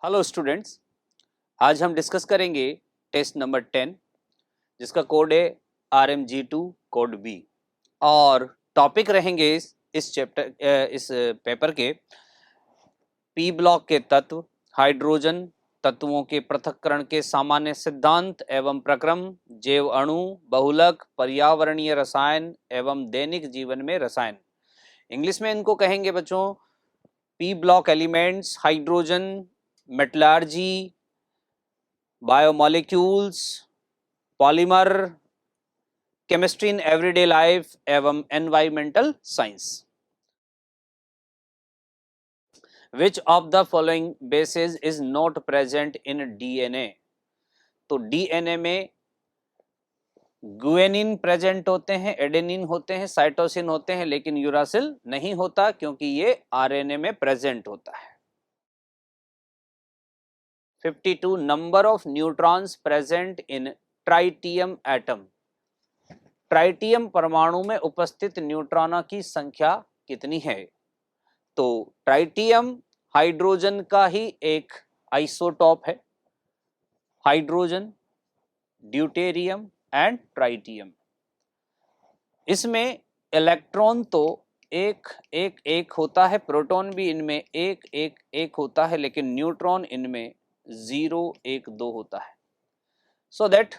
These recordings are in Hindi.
हेलो स्टूडेंट्स, आज हम डिस्कस करेंगे टेस्ट नंबर 10 जिसका कोड है RMG2 कोड बी और टॉपिक रहेंगे इस पेपर के पी ब्लॉक के तत्व, हाइड्रोजन तत्वों के पृथक्करण के सामान्य सिद्धांत एवं प्रक्रम, जैव अणु, बहुलक, पर्यावरणीय रसायन एवं दैनिक जीवन में रसायन। इंग्लिश में इनको कहेंगे बच्चों p block elements, hydrogen, metallurgy, biomolecules, polymer, chemistry in everyday life एवं environmental science. Which of the following bases is not present in DNA? तो डीएनए में गुएनिन प्रेजेंट होते हैं, एडेनिन होते हैं, साइटोसिन होते हैं, लेकिन यूरासिल नहीं होता क्योंकि ये आरएनए में प्रेजेंट होता है। 52 number of neutrons present in tritium atom. Tritium परमाणु में उपस्थित न्यूट्रॉनों की संख्या कितनी है? तो ट्राइटियम हाइड्रोजन का ही एक आइसोटॉप है। Hydrogen, deuterium and tritium. इसमें इलेक्ट्रॉन तो एक एक एक होता है, प्रोटॉन भी इनमें एक एक एक होता है, लेकिन न्यूट्रॉन इनमें 0 1 2 होता है। So that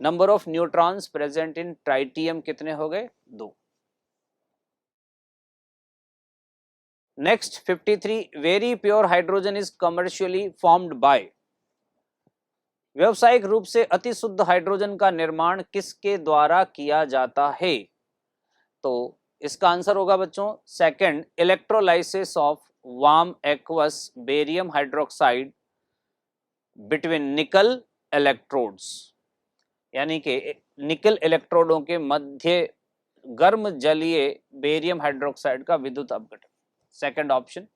number of neutrons present in tritium कितने हो गए? 2। Next 53 very pure hydrogen is commercially formed by. व्यावसायिक रूप से अति शुद्ध हाइड्रोजन का निर्माण किसके द्वारा किया जाता है? तो इसका आंसर होगा बच्चों second, electrolysis of warm aqueous barium hydroxide between निकल इलेक्ट्रोड्स, यानी कि निकल इलेक्ट्रोडों के मध्य गर्म जलीय बेरियम हाइड्रोक्साइड का विद्युत अपघटन। Second option.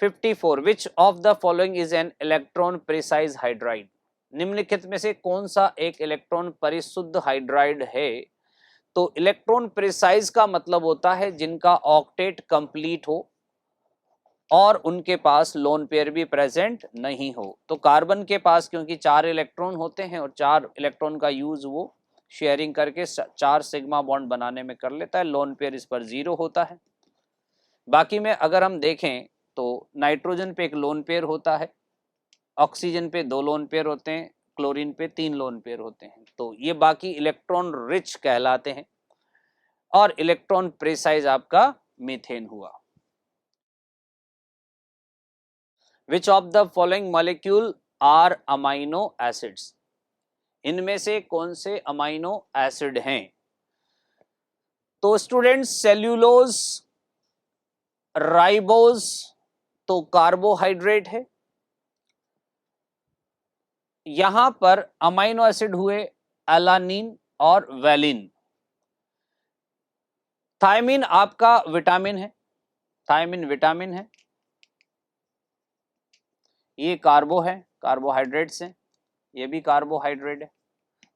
54 which of the following is an electron precise hydride? निम्नलिखित में से कौन सा एक इलेक्ट्रॉन परिशुद्ध हाइड्राइड है? तो इलेक्ट्रॉन प्रिसाइज का मतलब होता है जिनका ऑक्टेट कंप्लीट हो और उनके पास लोन पेयर भी प्रेजेंट नहीं हो। तो कार्बन के पास क्योंकि 4 इलेक्ट्रॉन होते हैं और 4 इलेक्ट्रॉन का यूज वो शेयरिंग करके 4 सिग्मा बॉन्ड बनाने में कर लेता है, लोन पेयर इस पर 0 होता है। बाकी में अगर हम देखें तो नाइट्रोजन पे एक लोन पेयर होता है, ऑक्सीजन पे 2 लोन पेयर होते हैं, क्लोरीन पे 3 लोन पेयर होते हैं। तो ये बाकी इलेक्ट्रॉन रिच कहलाते हैं और इलेक्ट्रॉन प्रिसाइज आपका मीथेन हुआ। Which of the following molecule are amino acids? इनमें से कौन से अमाइनो एसिड हैं? तो स्टूडेंट्स सेल्यूलोज, राइबोज तो कार्बोहाइड्रेट है। यहां पर अमाइनो एसिड हुए एलानिन और वेलिन। थायमिन आपका विटामिन है, थायमिन विटामिन है। ये कार्बो है, कार्बोहाइड्रेट्स हैं, ये भी कार्बोहाइड्रेट है।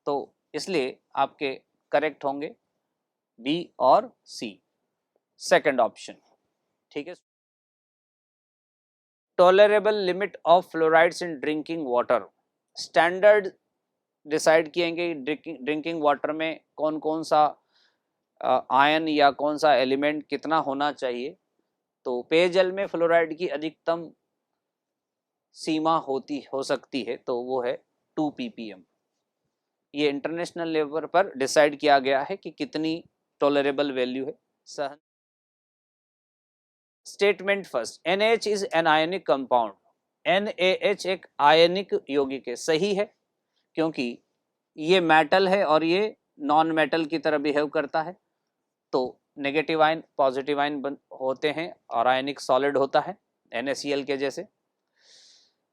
तो इसलिए आपके करेक्ट होंगे बी और सी, सेकंड ऑप्शन। ठीक है। Tolerable limit of fluorides in drinking water. Standard decide किएंगे ड्रिंकिंग वाटर में कौन कौन सा आयन या कौन सा एलिमेंट कितना होना चाहिए। तो पेयजल में फ्लोराइड की अधिकतम सीमा हो सकती है, तो वो है 2 ppm। ये इंटरनेशनल लेवल पर डिसाइड किया गया है कि कितनी टॉलरेबल वैल्यू है सहन। Statement first, NaH is an ionic compound. NaH एक आयनिक यौगिक है, सही है, क्योंकि ये मेटल है और ये नॉन मेटल की तरह बिहेव करता है। तो नेगेटिव आयन पॉजिटिव आयन होते हैं और आयनिक सॉलिड होता है NaCl के जैसे।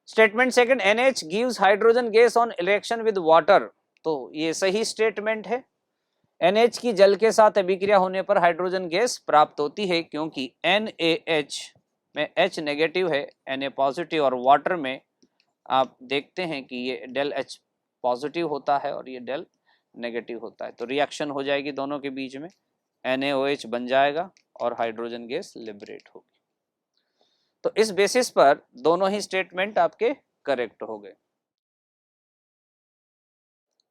Statement second, NaH gives hydrogen gas on reaction with water. तो ये सही स्टेटमेंट है। NH की जल के साथ अभिक्रिया होने पर हाइड्रोजन गैस प्राप्त होती है, क्योंकि NaH में H नेगेटिव है, Na पॉजिटिव, और वाटर में आप देखते हैं कि ये डेल H पॉजिटिव होता है और ये डेल नेगेटिव होता है। तो रिएक्शन हो जाएगी दोनों के बीच में, NaOH बन जाएगा और हाइड्रोजन गैस लिबरेट होगी। तो इस बेसिस पर दोनों ही स्टेटमेंट आपके करेक्ट हो गए।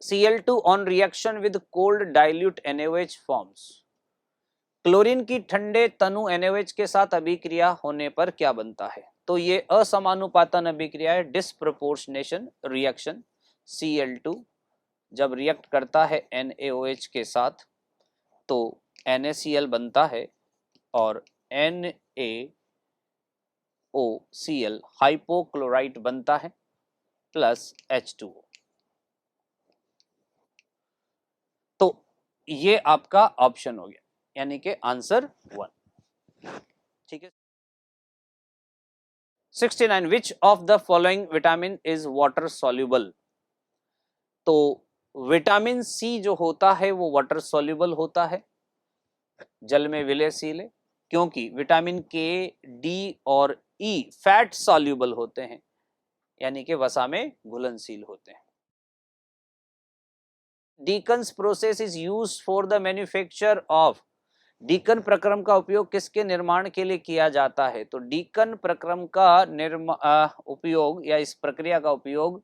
Cl2 on reaction with cold dilute NaOH forms। Chlorine की ठंडे तनु NaOH के साथ अभिक्रिया होने पर क्या बनता है? तो ये असमानुपातन अभिक्रिया है, डिस्प्रपोर्शनेशन रिएक्शन। Cl2 जब रिएक्ट करता है NaOH के साथ तो NaCl बनता है और NaOCl हाइपोक्लोराइट बनता है प्लस H2O। तो ये आपका ऑप्शन हो गया, यानी कि आंसर 1। ठीक है। 69 विच of the following vitamin is water soluble. तो विटामिन सी जो होता है वो वाटर सॉल्युबल होता है, जल में विलयशील है, क्योंकि विटामिन के, डी और ई फैट सॉल्युबल होते हैं, यानी कि वसा में घुलनशील होते हैं। Deacon's process is used for the manufacture of. Deacon प्रक्रम का उपयोग किसके निर्माण के लिए किया जाता है? तो डीकन प्रक्रम का उपयोग या इस प्रक्रिया का उपयोग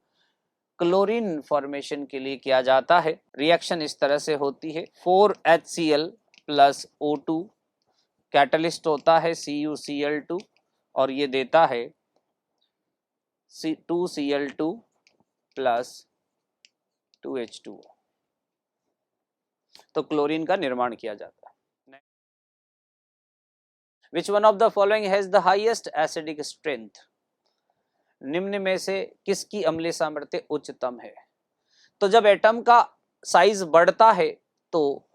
क्लोरीन फॉर्मेशन के लिए किया जाता है। रिएक्शन इस तरह से होती है, 4HCl प्लस O2 कैटलिस्ट होता है CuCl2 और ये देता है 2Cl2 प्लस 2H2O। तो क्लोरीन का निर्माण किया जाता है। Which one of the following has the highest acidic strength? निम्न में से किसकी अम्लीय सामर्थ्य उच्चतम है? तो जब एटम का साइज बढ़ता है तो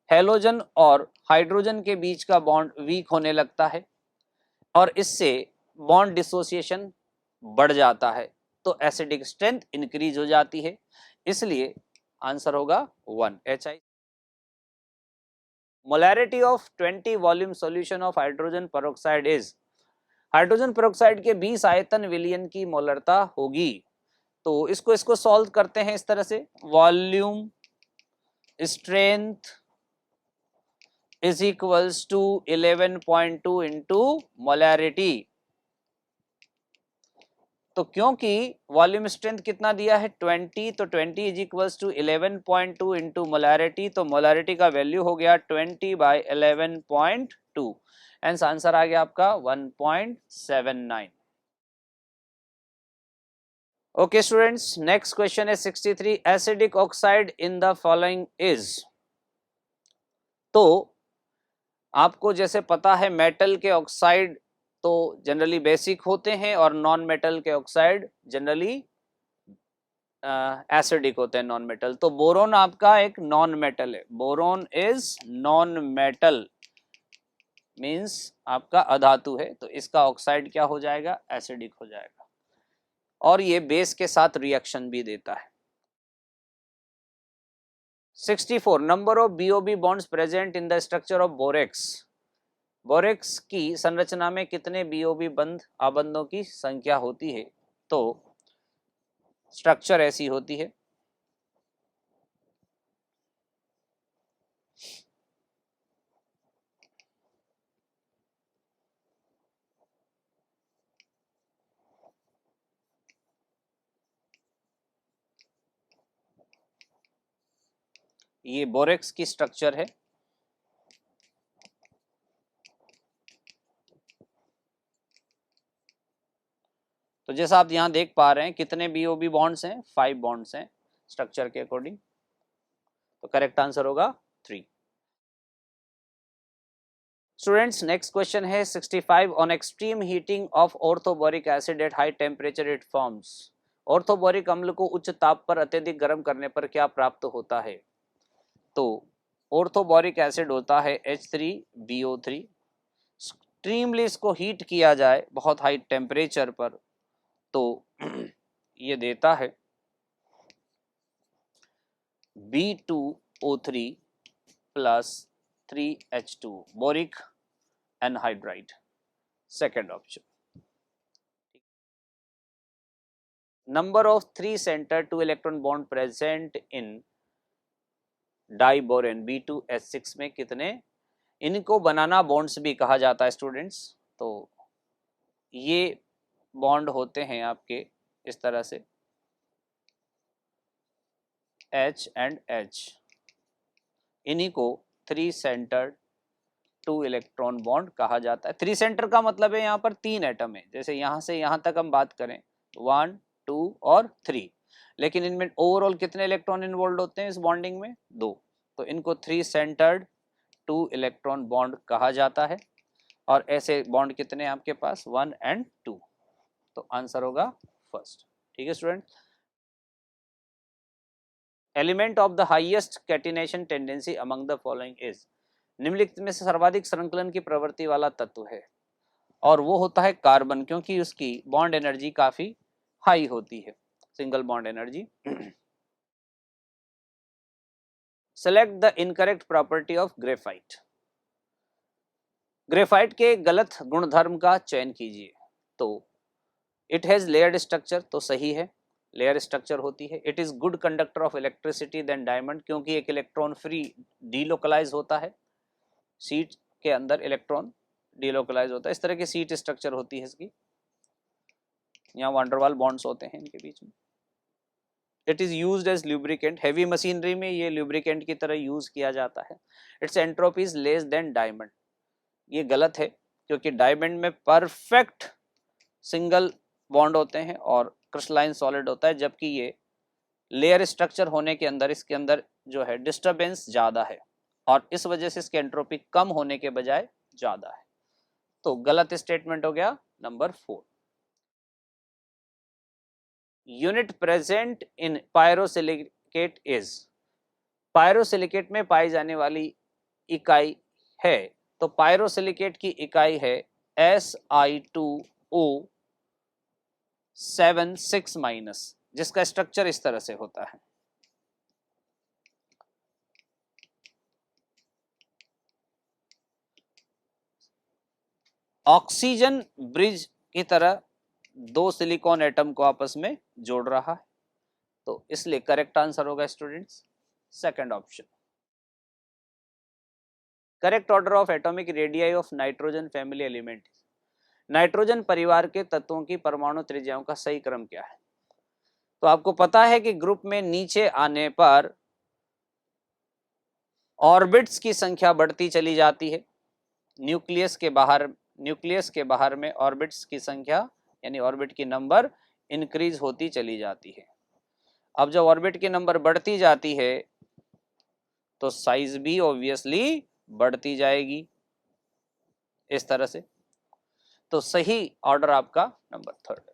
हेलोजन और हाइड्रोजन के बीच का बॉन्ड वीक होने लगता है और इससे बॉन्ड डिसोसिएशन बढ़ जाता है, तो एसिडिक स्ट्रेंथ इंक्रीज हो जाती है, इसलिए आंसर होगा 1 HI। Molarity of 20 volume solution of hydrogen peroxide is. Hydrogen peroxide के 20 आयतन विलयन की मोलरता होगी। तो इसको सॉल्व करते हैं इस तरह से, volume strength is equals to 11.2 into molarity. तो क्योंकि वॉल्यूम स्ट्रेंथ कितना दिया है 20, तो 20 is equals to 11.2 into molarity, तो मोलैरिटी का वैल्यू हो गया 20/11.2, एंड आंसर आ गया आपका 1.79। ओके स्टूडेंट्स, नेक्स्ट क्वेश्चन है 63, acidic oxide in the following is. तो आपको जैसे पता है मेटल के ऑक्साइड तो जनरली बेसिक होते हैं और नॉन मेटल के ऑक्साइड जनरली एसिडिक होते हैं, नॉन मेटल। तो बोरोन आपका एक नॉन मेटल है, boron is non metal means आपका अधातु है, तो इसका ऑक्साइड क्या हो जाएगा? एसिडिक हो जाएगा, और ये बेस के साथ रिएक्शन भी देता है। 64 number of BOB bonds present in the structure of borax. Borax की संरचना में कितने BOB बंध आबंधों की संख्या होती है? तो स्ट्रक्चर ऐसी होती है, ये बोरेक्स की स्ट्रक्चर है। तो जैसा आप यहां देख पा रहे हैं कितने BOB बॉन्ड्स हैं? 5 बॉन्ड्स हैं स्ट्रक्चर के अकॉर्डिंग, तो करेक्ट आंसर होगा 3। स्टूडेंट्स, नेक्स्ट क्वेश्चन है 65, on extreme heating of orthoboric acid at high temperature it forms. Orthoboric अम्ल को उच्च ताप पर अत्यधिक गर्म करने पर क्या प्राप्त होता है? तो ऑर्थोबोरिक एसिड होता है H3BO3। एक्सट्रीमली इसको हीट किया जाए बहुत हाई टेम्परेचर पर तो ये देता है B2O3 plus 3H2 boric anhydride, second option. Number of 3 centre 2 electron bond present in diborane B2H6 में कितने? इनको बनाना बॉन्ड्स भी कहा जाता है स्टूडेंट्स। तो ये बॉन्ड होते हैं आपके इस तरह से H एंड H, इन्हीं को 3 सेंटर्ड 2 इलेक्ट्रॉन बॉन्ड कहा जाता है। 3 सेंटर का मतलब है यहाँ पर 3 एटम है, जैसे यहाँ से यहाँ तक हम बात करें 1 2 और 3, लेकिन इनमें ओवरऑल कितने इलेक्ट्रॉन इन्वॉल्व होते हैं इस बॉन्डिंग में? 2, तो इनको 3 सेंटर्ड 2 इलेक्ट्रॉन बॉन्ड कहा जाता है। और ऐसे बॉन्ड कितने हैं आपके पास? 1 एंड 2, तो आंसर होगा फर्स्ट। ठीक है student. Element of the highest catenation tendency among the following is, निम्नलिखित में से सर्वाधिक संकलन की प्रवृत्ति वाला तत्व है, और वो होता है कार्बन, क्योंकि उसकी बॉन्ड एनर्जी काफी हाई होती है, single bond energy. Select the incorrect property of graphite, graphite के गलत गुणधर्म का चयन कीजिए। तो इट हैज लेयर्ड स्ट्रक्चर, तो सही है, लेयर स्ट्रक्चर होती है। It is good conductor of electricity then diamond, क्योंकि एक इलेक्ट्रॉन फ्री डीलोकलाइज होता है, सीट के अंदर इलेक्ट्रॉन डीलोकलाइज होता है, इस तरह की सीट स्ट्रक्चर होती है इसकी, यहाँ वांडरवाल बॉन्ड्स होते हैं इनके बीच में। It is used as lubricant, heavy machinery में ये ल्यूब्रिकेंट की तरह यूज किया जाता है। It's entropy is less than diamond, ये गलत है, क्योंकि डायमंड में परफेक्ट सिंगल बॉन्ड होते हैं और क्रिस्टलाइन सॉलिड होता है, जबकि ये लेयर स्ट्रक्चर होने के अंदर इसके अंदर जो है डिस्टर्बेंस ज्यादा है, और इस वजह से इसकी एंट्रोपी कम होने के बजाय ज्यादा है। तो गलत स्टेटमेंट हो गया number 4। Unit present in pyrosilicate is, pyrosilicate में पाई जाने वाली इकाई है, तो पायरोसिलिकेट की इकाई है Si2O76-, जिसका स्ट्रक्चर इस तरह से होता है। ऑक्सीजन ब्रिज की तरह 2 सिलिकॉन एटम को आपस में जोड़ रहा है, तो इसलिए करेक्ट आंसर होगा students second option. Correct order of atomic radii of nitrogen family element, nitrogen परिवार के तत्वों की परमाणु त्रिज्याओं का सही क्रम क्या है? तो आपको पता है कि ग्रुप में नीचे आने पर ऑर्बिट्स की संख्या बढ़ती चली जाती है, न्यूक्लियस के बाहर में ऑर्बिट्स की संख्या यानी ऑर्बिट की नंबर इंक्रीज होती चली जाती है। अब जब ऑर्बिट की नंबर बढ़ती जाती है तो साइज भी ऑब्वियसली बढ़ती जाएगी इस तरह से। तो सही ऑर्डर आपका नंबर 3 है,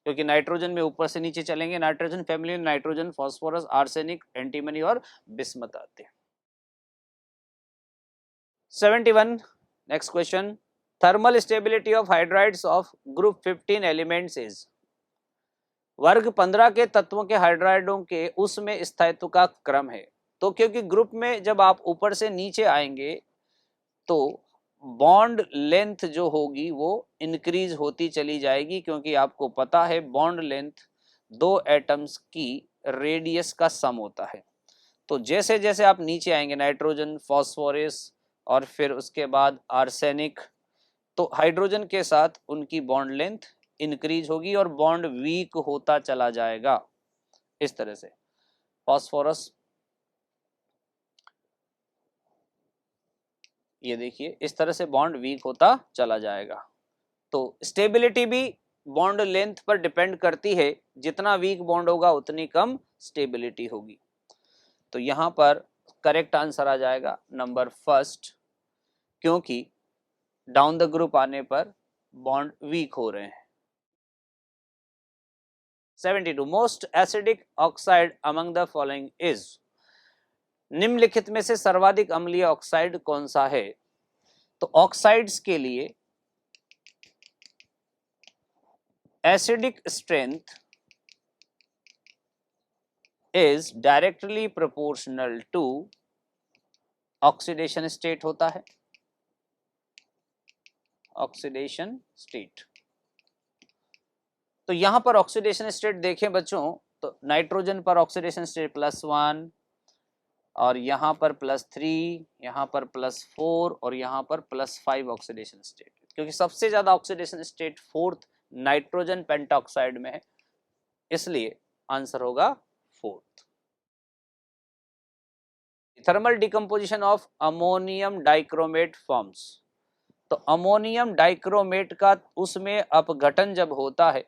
क्योंकि नाइट्रोजन में ऊपर से नीचे चलेंगे, नाइट्रोजन फैमिली में नाइट्रोजन, फास्फोरस, आर्सेनिक, एंटीमनी और बिस्मथ आते हैं। 71 next question, thermal stability of hydrides of group 15 elements is, वर्ग 15 के तत्वों के हाइड्राइडों के उसमें स्थायित्व का क्रम है। तो क्योंकि ग्रुप में जब आप ऊपर से नीचे आएंगे तो बॉन्ड लेंथ जो होगी वो इंक्रीज होती चली जाएगी, क्योंकि आपको पता है बॉन्ड लेंथ 2 एटम्स की रेडियस का सम होता है। तो जैसे जैसे आप नीचे आएंगे, नाइट्रोजन, फास्फोरस और फिर उसके बाद आर्सेनिक, तो हाइड्रोजन के साथ उनकी बॉन्ड लेंथ इंक्रीज होगी और बॉन्ड वीक होता चला जाएगा इस तरह से। फास्फोरस, ये देखिए इस तरह से बॉन्ड वीक होता चला जाएगा। तो स्टेबिलिटी भी बॉन्ड लेंथ पर डिपेंड करती है, जितना वीक बॉन्ड होगा उतनी कम स्टेबिलिटी होगी। तो यहां पर करेक्ट आंसर आ जाएगा नंबर फर्स्ट, क्योंकि डाउन द ग्रुप आने पर बॉन्ड वीक हो रहे हैं। 72 most acidic oxide among the following is, निम्नलिखित में से सर्वाधिक अम्लीय ऑक्साइड कौन सा है? तो ऑक्साइड्स के लिए acidic strength is directly proportional to oxidation state होता है, ऑक्सीडेशन स्टेट। तो यहां पर ऑक्सीडेशन स्टेट देखें बच्चों, तो नाइट्रोजन पर ऑक्सीडेशन स्टेट +1 और यहां पर +3, यहां पर +4 और यहां पर +5 ऑक्सीडेशन स्टेट, क्योंकि सबसे ज्यादा oxidation state fourth nitrogen pentoxide में है, इसलिए आंसर होगा fourth. Thermal decomposition of ammonium dichromate forms, तो अमोनियम डाइक्रोमेट का उसमें अपघटन जब होता है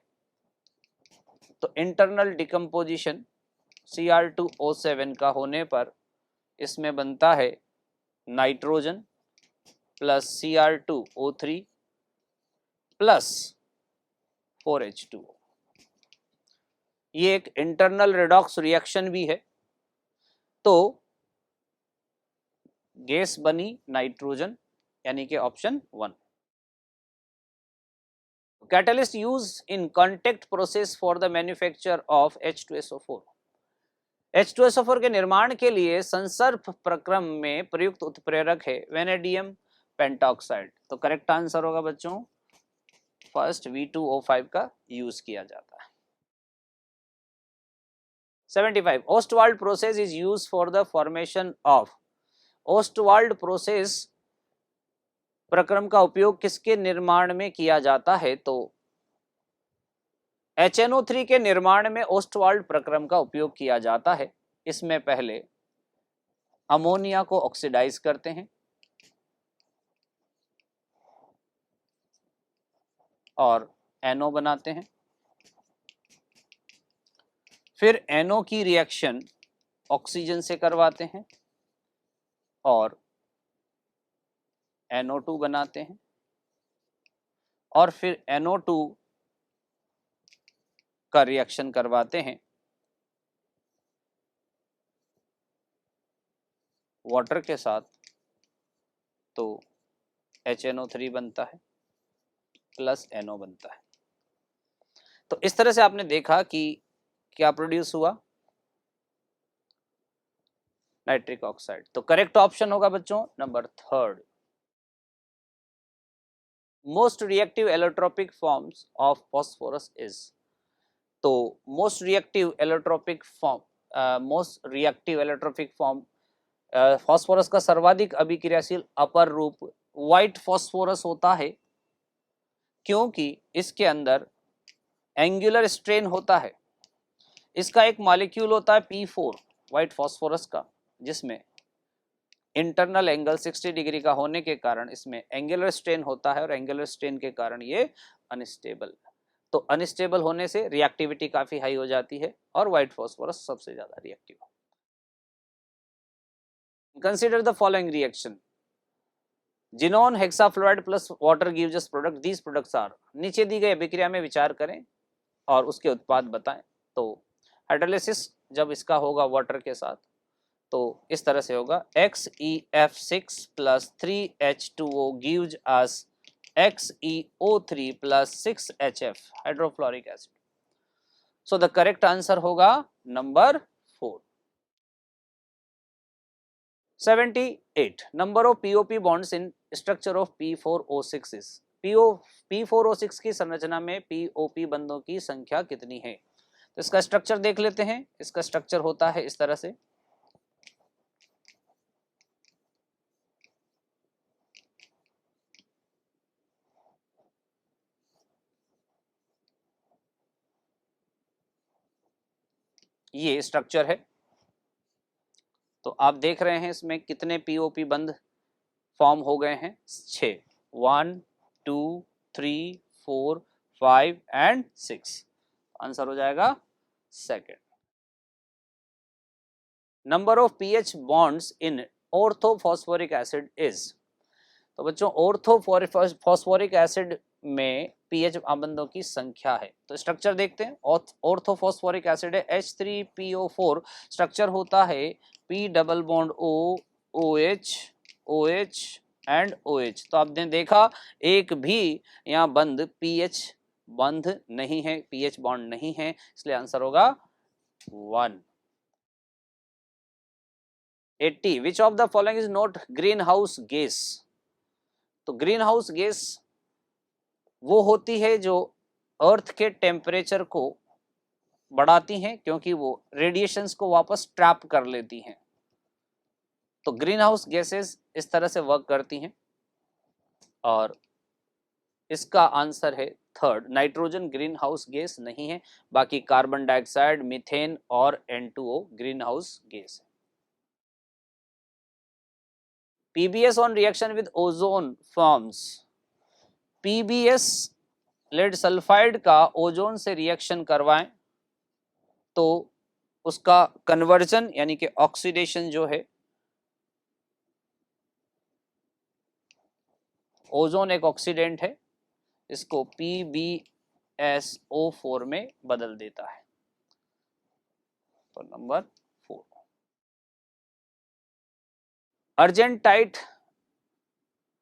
तो इंटरनल डिकम्पोजिशन Cr2O7 का होने पर इसमें बनता है nitrogen plus Cr2O3 plus 4H2O। ये एक इंटरनल रेडॉक्स रिएक्शन भी है। तो गैस बनी नाइट्रोजन, यानी कि option 1। Catalyst use in contact process for the manufacture of H2SO4। H2SO4 के निर्माण के लिए संसर्प प्रक्रम में प्रयुक्त उत्प्रेरक है वेनेडियम पेंटॉक्साइड। तो करेक्ट आंसर होगा बच्चों फर्स्ट V2O5 का यूज किया जाता है। 75 Ostwald process is used for the formation of. Ostwald process प्रक्रम का उपयोग किसके निर्माण में किया जाता है? तो HNO3 के निर्माण में ओस्टवाल्ड प्रक्रम का उपयोग किया जाता है। इसमें पहले अमोनिया को ऑक्सीडाइज करते हैं और NO बनाते हैं, फिर NO की रिएक्शन ऑक्सीजन से करवाते हैं और NO2 बनाते हैं, और फिर NO2 का रिएक्शन करवाते हैं वाटर के साथ, तो HNO3 बनता है प्लस NO बनता है। तो इस तरह से आपने देखा कि क्या प्रोड्यूस हुआ, नाइट्रिक ऑक्साइड। तो करेक्ट ऑप्शन होगा बच्चों number 3rd। Most reactive allotropic forms of phosphorus is. तो most reactive allotropic form phosphorus का सर्वाधिक अभिक्रियाशील अपर रूप व्हाइट फॉस्फोरस होता है, क्योंकि इसके अंदर एंगुलर स्ट्रेन होता है। इसका एक मॉलिक्यूल होता है P4 व्हाइट फॉस्फोरस का, जिसमें इंटरनल एंगल 60 डिग्री का होने के कारण इसमें एंगुलर स्ट्रेन होता है, और एंगुलर स्ट्रेन के कारण ये अनस्टेबल। तो अनस्टेबल होने से रिएक्टिविटी काफी हाई हो जाती है और व्हाइट फॉस्फोरस सबसे ज्यादा reactive. Consider the following reaction. Xenon hexafluoride plus water gives us product, these products are. नीचे दी गई अभिक्रिया में विचार करें और उसके उत्पाद बताएं। तो हाइड्रोलिसिस जब इसका होगा वाटर के साथ, तो इस तरह से होगा XeF6 plus 3H2O gives us XeO3 plus 6HF hydrofluoric acid. So the correct answer होगा number 4। 78 number of POP bonds in structure of P4O6 is. P4O6 की संरचना में POP बंधों की संख्या कितनी है? तो इसका स्ट्रक्चर देख लेते हैं। इसका स्ट्रक्चर होता है इस तरह से। ये स्ट्रक्चर है। तो आप देख रहे हैं इसमें कितने POP बंध फॉर्म हो गए हैं? 6। 1 2 3 4 5 एंड 6। आंसर हो जाएगा second. Number of pH bonds in orthophosphoric acid is. तो बच्चों ऑर्थोफॉस्फोरिक एसिड में pH बंधों की संख्या है। तो स्ट्रक्चर देखते हैं। ऑर्थोफॉस्फोरिक एसिड है H3PO4, स्ट्रक्चर होता है P double bond O, OH, OH and OH। तो आपने देखा एक भी यहाँ बंध pH बंध नहीं है, pH बॉन्ड नहीं है, इसलिए आंसर होगा 1। 80 विच of the following is not green house gas. तो ग्रीन हाउस गैस वो होती है जो अर्थ के टेम्परेचर को बढ़ाती हैं, क्योंकि वो रेडिएशंस को वापस ट्रैप कर लेती हैं। तो ग्रीन हाउस गैसेस इस तरह से वर्क करती हैं। और इसका आंसर है third, nitrogen green house gas नहीं है, बाकी कार्बन डाइऑक्साइड, मीथेन और N2O ग्रीन हाउस गैस है। PBS on reaction with ozone forms, PBS lead sulphide का ओजोन से रिएक्शन करवाएं तो उसका कन्वर्जन यानी कि ऑक्सीडेशन जो है, ओजोन एक ऑक्सीडेंट है, इसको PbSO4 में बदल देता है। तो number 4, argentite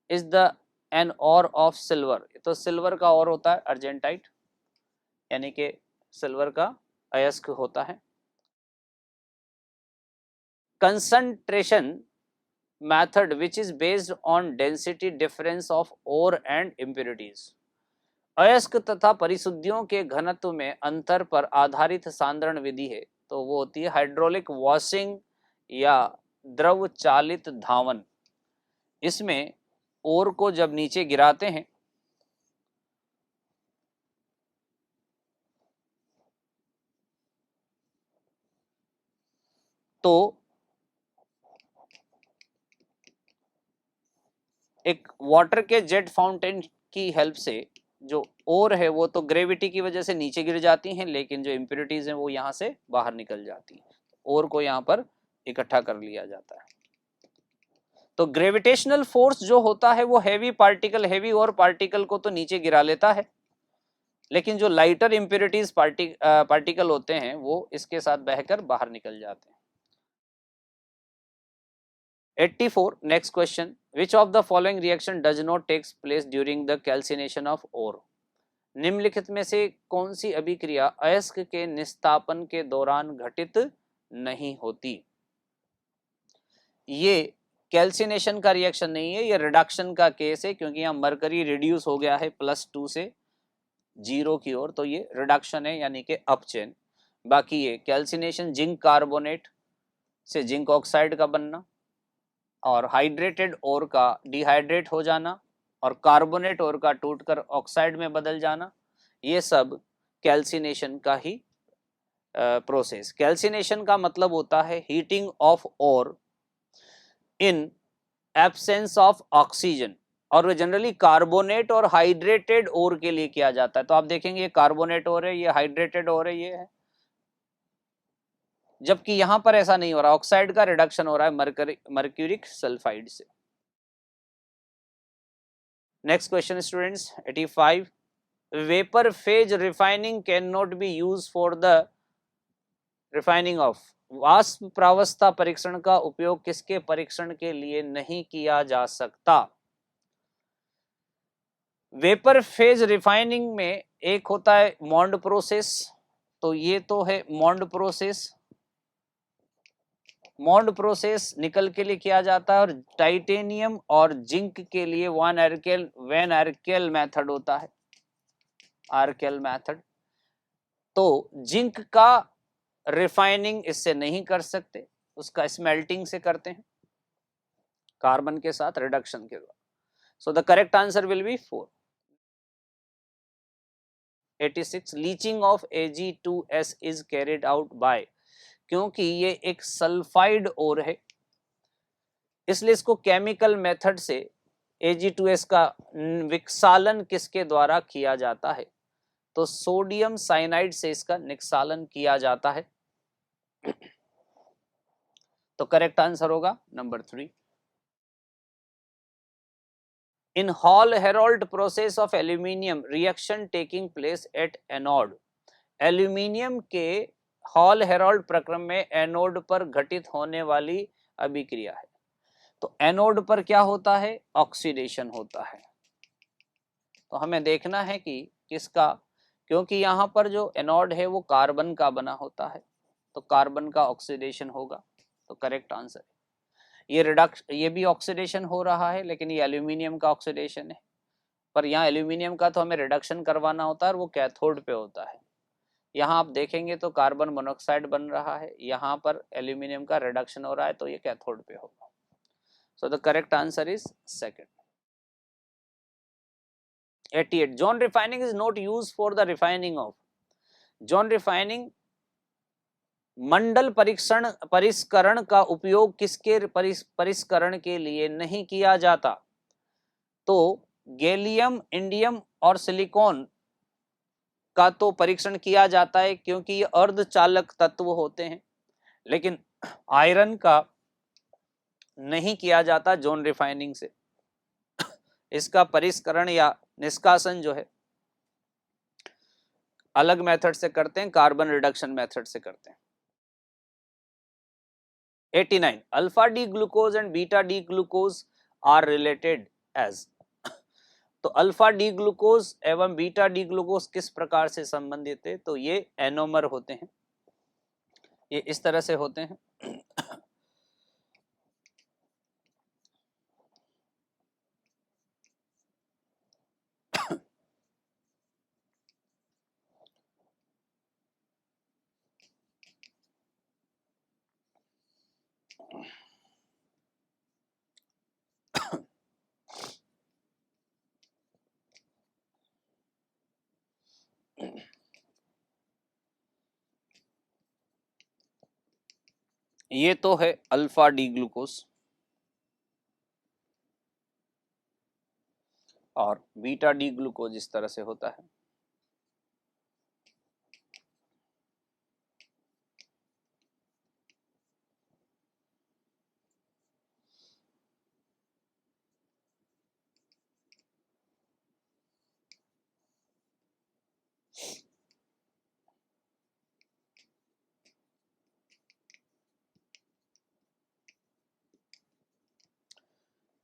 is the an ore of silver, तो सिल्वर का और होता है अर्जेंटाइट, यानी कि सिल्वर का अयस्क होता है। Concentration method which is based on density difference of ore and impurities, अयस्क तथा परिशुद्धियों के घनत्व में अंतर पर आधारित सांद्रण विधि है, तो वो होती है हाइड्रोलिक वॉशिंग या द्रव चालित धावन। इसमें ओर को जब नीचे गिराते हैं तो एक वाटर के जेट फाउंटेन की हेल्प से जो ओर है वो तो ग्रेविटी की वजह से नीचे गिर जाती हैं, लेकिन जो इम्प्योरिटीज हैं वो यहाँ से बाहर निकल जाती हैं, ओर को यहाँ पर इकट्ठा कर लिया जाता है। तो ग्रेविटेशनल फोर्स जो होता है वो हैवी और पार्टिकल को तो नीचे गिरा लेता है, लेकिन जो लाइटर इम्प्योरिटीज पार्टिकल होते हैं वो इसके साथ बहकर बाहर निकल जाते हैं। 84 next question, which of the following reaction does not takes place during the calcination of ore, निम्नलिखित में से कौन सी अभिक्रिया अयस्क के निस्तापन के दौरान घटित नहीं होती? ये कैल्सिनेशन का रिएक्शन नहीं है, ये रिडक्शन का केस है, क्योंकि यहाँ मरकरी रिड्यूस हो गया है +2 से 0 की ओर, तो ये रिडक्शन है यानी कि अपचेन। बाकी ये कैल्सिनेशन जिंक कार्बोनेट से जिंक ऑक्साइड का बनना और हाइड्रेटेड ओर का डिहाइड्रेट हो जाना और कार्बोनेट ओर का टूटकर ऑक्साइड में बदल जाना, ये सब कैल्सिनेशन का ही प्रोसेस। कैल्सिनेशन का मतलब होता है heating of ore in absence of oxygen, और वो जनरली कार्बोनेट और हाइड्रेटेड ओर के लिए किया जाता है। तो आप देखेंगे ये कार्बोनेट ओर है, ये हाइड्रेटेड ओर है, ये है, जबकि यहां पर ऐसा नहीं हो रहा, ऑक्साइड का रिडक्शन हो रहा है मर्क्यूरिक सल्फाइड से। Next question students 85, vapour phase refining can not be use for the refining of, वाष्प प्रावस्था परीक्षण का उपयोग किसके परीक्षण के लिए नहीं किया जा सकता? वेपर फेज रिफाइनिंग में एक होता है मॉन्ड प्रोसेस, तो ये तो है मॉन्ड प्रोसेस, मॉन्ड प्रोसेस निकल के लिए किया जाता है, और टाइटेनियम और जिंक के लिए वैन आर्केल मेथड होता है, आर्केल मेथड। तो जिंक का रिफाइनिंग इससे नहीं कर सकते, उसका स्मेल्टिंग से करते हैं कार्बन के साथ रिडक्शन के द्वारा। सो the correct answer will be 4। 86, leaching of Ag2S is carried out by, क्योंकि ये एक सल्फाइड ओर है इसलिए इसको केमिकल मेथड से Ag2S का विक्षालन किसके द्वारा किया जाता है? तो सोडियम साइनाइड से इसका निक्षालन किया जाता है। तो करेक्ट आंसर होगा number 3। In hall Harold process of aluminium reaction taking place at anode, aluminium के हॉल हेरोल्ड प्रक्रम में एनोड पर घटित होने वाली अभिक्रिया है। तो एनोड पर क्या होता है? ऑक्सीडेशन होता है। तो हमें देखना है कि किसका, क्योंकि यहाँ पर जो एनोड है वो कार्बन का बना होता है, तो कार्बन का ऑक्सीडेशन होगा। तो करेक्ट आंसर, ये भी ऑक्सीडेशन हो रहा है, लेकिन ये एल्यूमिनियम का ऑक्सीडेशन है, पर यहाँ एल्यूमिनियम का तो हमें रिडक्शन करवाना होता है और वो कैथोड पे होता है। यहाँ आप देखेंगे तो कार्बन मोनोऑक्साइड बन रहा है, यहाँ पर एल्यूमिनियम का रिडक्शन हो रहा है, तो ये कैथोड पे होगा। So the correct answer is second. 88 zone refining is not use for the refining of, zone refining मंडल परिष्करण का उपयोग किसके परिष्करण के लिए नहीं किया जाता? तो गैलियम, इंडियम और सिलिकॉन का तो परीक्षण किया जाता है क्योंकि ये अर्धचालक तत्व होते हैं, लेकिन आयरन का नहीं किया जाता जॉन रिफाइनिंग से। इसका परिष्करण या निष्कासन जो है अलग मेथड से करते हैं, कार्बन रिडक्शन मेथड से करते हैं। 89 alpha D glucose and beta D glucose are related as, तो अल्फा डी ग्लूकोज एवं बीटा डी ग्लूकोज किस प्रकार से संबंधित है? तो ये एनोमर होते हैं, ये इस तरह से होते हैं। ये तो है अल्फा डी ग्लूकोज और बीटा डी ग्लूकोज इस तरह से होता है।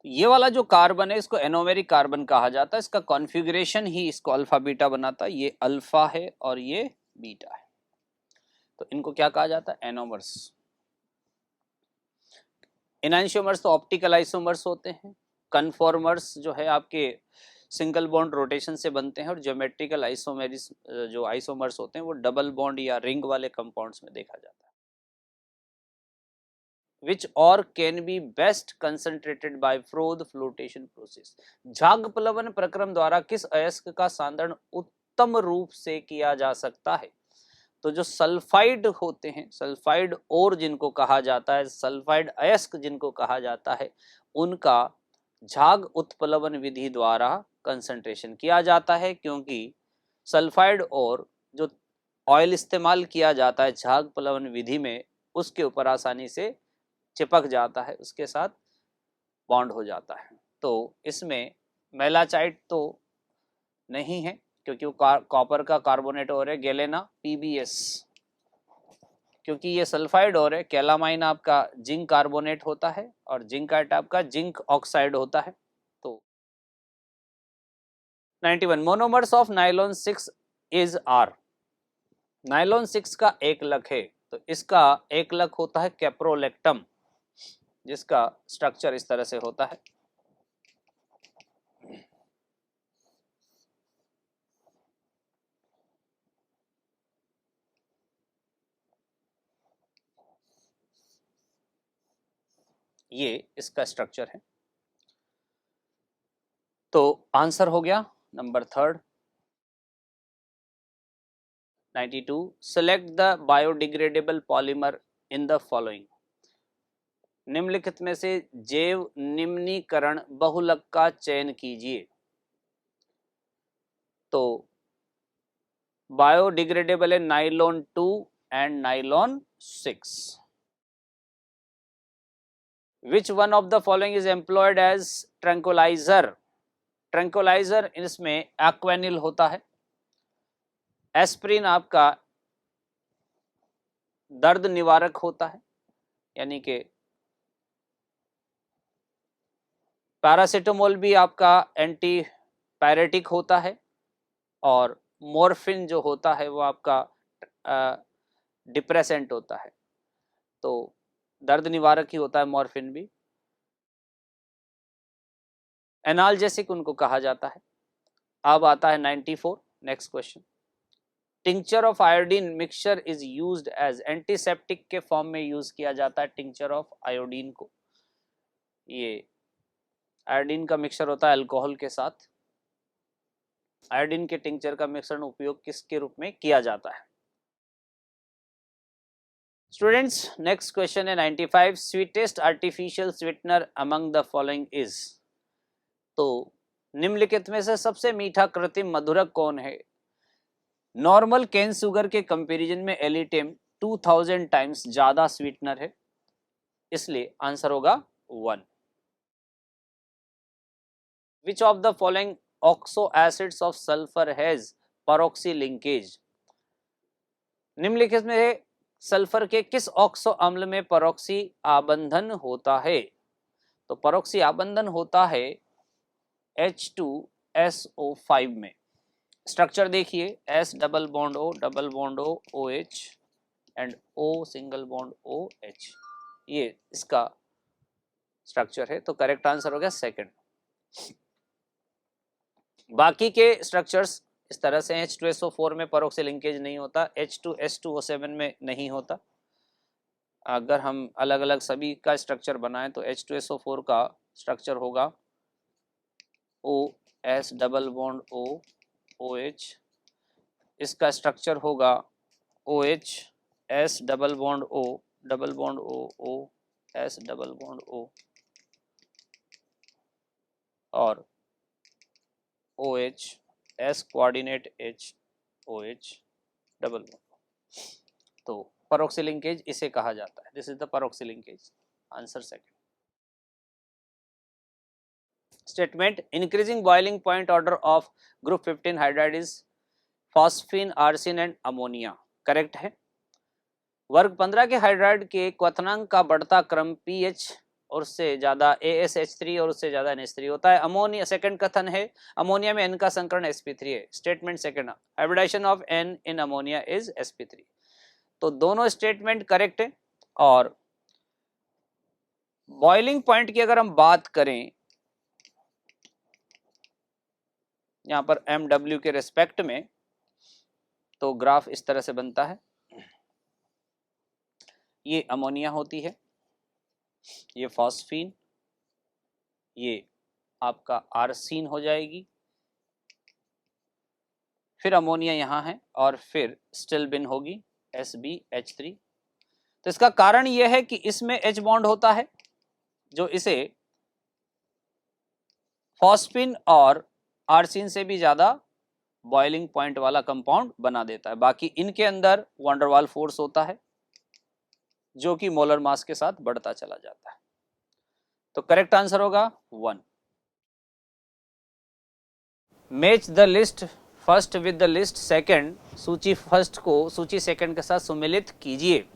ये वाला जो कार्बन है इसको एनोमेरिक कार्बन कहा जाता है, इसका कॉन्फ़िगरेशन ही इसको अल्फा बीटा बनाता है। ये अल्फा है और ये बीटा है, तो इनको क्या कहा जाता है? एनोमर्स। एनांशियोमर्स तो ऑप्टिकल आइसोमर्स होते हैं, कन्फॉर्मर्स जो है आपके सिंगल बॉन्ड रोटेशन से बनते हैं, और ज्योमेट्रिकल आइसोमेरिस जो आइसोमर्स होते हैं वो डबल बॉन्ड या रिंग वाले कंपाउंड्स में देखा जाता है। which or can be best concentrated by Froth flotation process, झाग प्लवन प्रक्रम द्वारा किस अयस्क का सांद्रण उत्तम रूप से किया जा सकता है? तो जो सल्फाइड होते हैं, सल्फाइड और जिनको कहा जाता है, सल्फाइड अयस्क जिनको कहा जाता है, उनका झाग उत्प्लवन विधि द्वारा कंसंट्रेशन किया जाता है, क्योंकि सल्फाइड और जो ऑयल इस्तेमाल किया जाता है झाग प्लवन विधि में, उसके ऊपर आसानी से चिपक जाता है, उसके साथ बॉन्ड हो जाता है। तो इसमें मेलाचाइट तो नहीं है क्योंकि वो कॉपर का कार्बोनेट और है, गैलेना PbS क्योंकि ये सल्फाइड और है, कैलामाइन आपका जिंक कार्बोनेट होता है और जिंकाइट आपका जिंक ऑक्साइड होता है। तो 91 monomers of nylon 6 is are, nylon 6 का एकलक है, तो इसका एकलक होता है कैप्रोलेक्टम, जिसका स्ट्रक्चर इस तरह से होता है। ये इसका स्ट्रक्चर है। तो आंसर हो गया number 3rd। 92 select the biodegradable polymer in the following, निम्नलिखित में से जैव निम्नीकरण बहुलक का चयन कीजिए। तो बायोडिग्रेडेबल है nylon 2 and nylon 6। Which one of the following is employed as tranquilliser, tranquilliser इसमें एक्वेनिल होता है। एस्प्रिन आपका दर्द निवारक होता है, यानी कि पैरासिटामोल भी आपका एंटी पायरेटिक होता है, और मॉर्फिन जो होता है वो आपका डिप्रेसेंट होता है, तो दर्द निवारक ही होता है मॉर्फिन भी। एनाल्जेसिक उनको कहा जाता है। अब आता है 94 next question, tincture of iodine mixture is used as, antiseptic के फॉर्म में यूज किया जाता है टिंचर ऑफ आयोडीन को। ये आयोडीन का मिक्सचर होता है अल्कोहल के साथ। आयोडीन के टिंचर का मिश्रण उपयोग किसके रूप में किया जाता है? स्टूडेंट्स, नेक्स्ट क्वेश्चन है 95, sweetest artificial sweetener among the following is. तो निम्नलिखित में से सबसे मीठा कृत्रिम मधुरक कौन है? नॉर्मल केन शुगर के कंपैरिजन में एलिटेम 2000 टाइम्स ज्यादा स्वीटनर है, इसलिए आंसर होगा 1। विच of the following oxo acids of sulphur has परऑक्सी linkage? निम्नलिखित में सल्फर के किस ऑक्सो अम्ल में परऑक्सी आबंधन होता है? तो परऑक्सी आबंधन होता है H2SO5 में। स्ट्रक्चर देखिए, S double bond O OH and O single bond OH, ये इसका स्ट्रक्चर है। तो करेक्ट आंसर हो गया सेकंड। बाकी के स्ट्रक्चर्स इस तरह से H2SO4 में परऑक्सी लिंकेज नहीं होता, H2S2O7 में नहीं होता। अगर हम अलग अलग सभी का स्ट्रक्चर बनाएं तो H2SO4 का स्ट्रक्चर होगा OS double bond O OH, इसका स्ट्रक्चर होगा OH S double bond O S double bond O और OH S coordinate H OH double bond. तो परऑक्सी लिंकेज इसे कहा जाता है। This is the peroxy linkage. Answer second. Statement, increasing boiling point order of group 15 hydride is phosphine, arsine and ammonia. Correct है। वर्ग 15 के हाइड्राइड के क्वथनांक का बढ़ता क्रम पीएच और उससे ज्यादा ASH3 और उससे ज्यादा NH3 होता है। अमोनिया, सेकंड कथन है अमोनिया में N का संकरण sp3 है। Statement second, hybridisation of N in ammonia is sp3। तो दोनों स्टेटमेंट करेक्ट है। और बॉइलिंग पॉइंट की अगर हम बात करें यहां पर MW के रेस्पेक्ट में, तो ग्राफ इस तरह से बनता है। ये अमोनिया होती है, ये फॉस्फीन, ये आपका आर्सिन हो जाएगी, फिर अमोनिया यहाँ है और फिर स्टिल्बिन होगी SbH3। तो इसका कारण यह है कि इसमें H बॉन्ड होता है जो इसे फॉस्फीन और आर्सिन से भी ज्यादा बॉइलिंग पॉइंट वाला कंपाउंड बना देता है। बाकी इनके अंदर वंडरवाल फोर्स होता है जो कि मोलर मास के साथ बढ़ता चला जाता है। तो करेक्ट आंसर होगा 1। Match the list first with the list second, सूची फर्स्ट को सूची सेकंड के साथ सुमेलित कीजिए।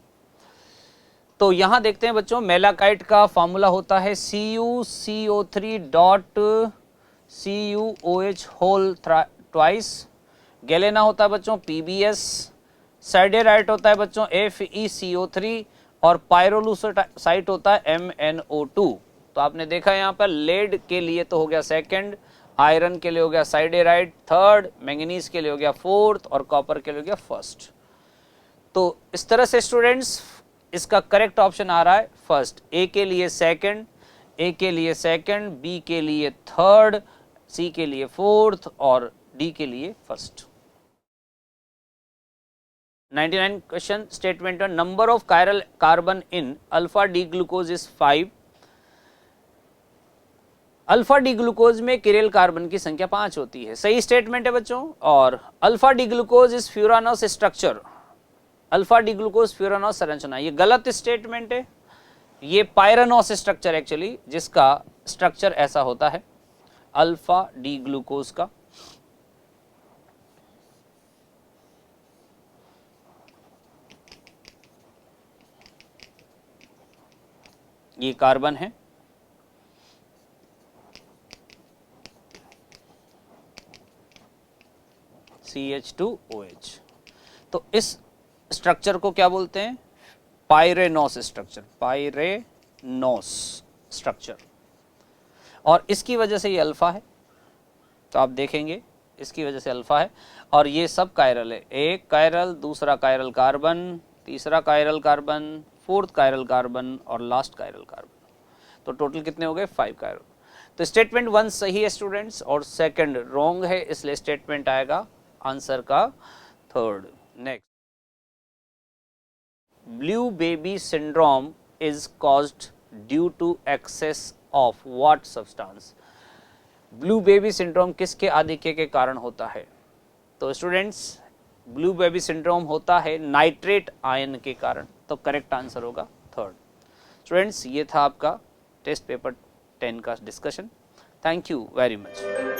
तो यहां देखते हैं बच्चों, मेलाकाइट का फॉर्मूला होता है CuCO3 dot CuOH whole twice. Galena होता है बच्चों PbS। साइडेराइट होता है बच्चों FeCO3 और पायरोलूसाइट होता है MnO2। तो आपने देखा यहाँ पर लेड के लिए तो हो गया सेकंड, आयरन के लिए हो गया साइडेराइट थर्ड, मैंगनीज के लिए हो गया फोर्थ और कॉपर के लिए हो गया फर्स्ट। तो इस तरह से स्टूडेंट्स इसका करेक्ट ऑप्शन आ रहा है फर्स्ट। ए के लिए सेकंड, ए के लिए सेकंड, बी के लिए थर्ड, सी के लिए फोर्थ और डी के लिए first. 99 question, statement number of chiral carbon in alpha D glucose is 5। Alpha D glucose में किरेल कार्बन की संख्या 5 होती है। सही स्टेटमेंट है बच्चों। और alpha D glucose is furanose structure, alpha D glucose furanose संरचना, ये गलत स्टेटमेंट है। ये पायरानोस स्ट्रक्चर एक्चुअली, जिसका स्ट्रक्चर ऐसा होता है अल्फा डी ग्लूकोज का। ये कार्बन है, CH2OH। तो इस स्ट्रक्चर को क्या बोलते हैं? Pyranose structure, pyranose structure. और इसकी वजह से ये अल्फा है। तो आप देखेंगे इसकी वजह से अल्फा है। और ये सब कायरल है, एक कायरल, दूसरा कायरल कार्बन, तीसरा chiral carbon, fourth chiral carbon और लास्ट कायरल कार्बन। तो टोटल कितने हो गए? 5 कायरल। तो स्टेटमेंट 1 सही है स्टूडेंट्स और सेकंड रॉन्ग है, इसलिए स्टेटमेंट आएगा आंसर का third. Next, blue baby syndrome is caused due to excess of what substance. Blue baby syndrome किसके आधिक्य के कारण होता है? तो स्टूडेंट्स ब्लू बेबी सिंड्रोम होता है नाइट्रेट आयन के कारण, तो करेक्ट आंसर होगा थर्ड। स्टूडेंट्स ये था आपका टेस्ट पेपर 10 का discussion. Thank you very much.